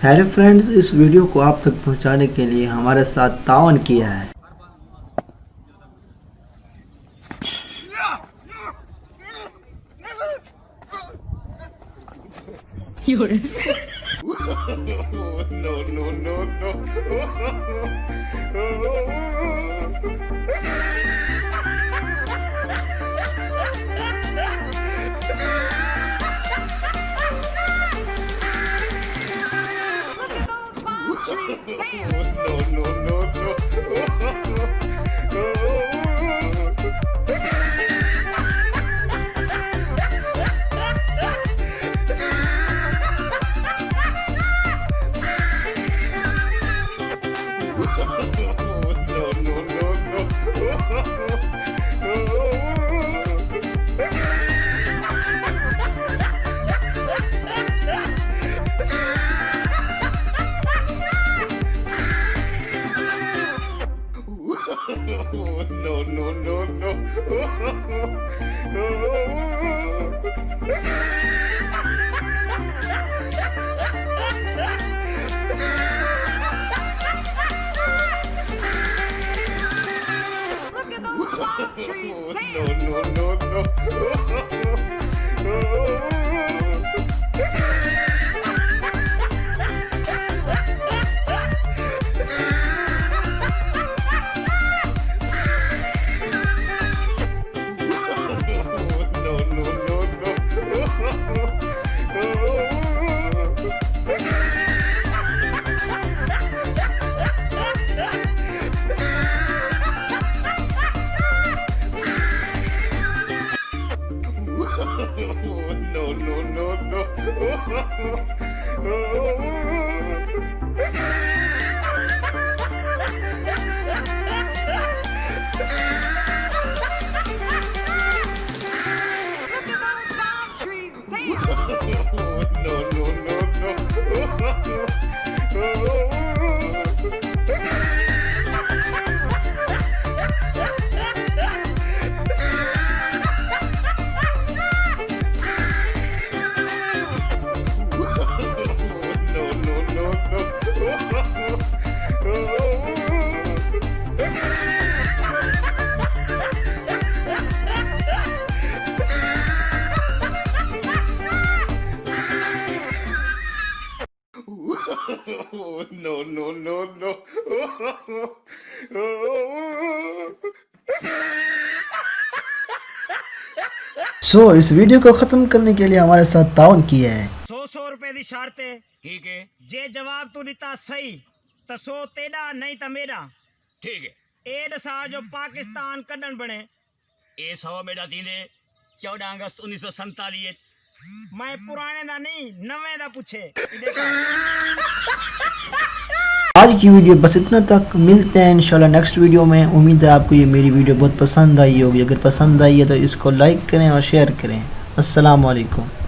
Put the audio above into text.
Hello friends, इस video को आप तक पहुंचाने के लिए हमारे साथ ताउन किया है। इस वीडियो को खत्म करने के लिए हमारे साथ ताउन किया है। 100 रुपए की शर्त है, ठीक है। जे जवाब तू दिता सही तो 100 तेरा नहीं तो मेरा, ठीक है। ए दसा जो पाकिस्तान कदन बने ए 100 मेरा दींदे 14 अगस्त 1947। मैं पुराने दा नहीं नवे दा पूछे। आज की वीडियो बस इतना तक, मिलते हैं इंशाल्लाह नेक्स्ट वीडियो में। उम्मीद है आपको ये मेरी वीडियो बहुत पसंद आई होगी। अगर पसंद आई है तो इसको लाइक करें और शेयर करें। अस्सलाम वालेकुम।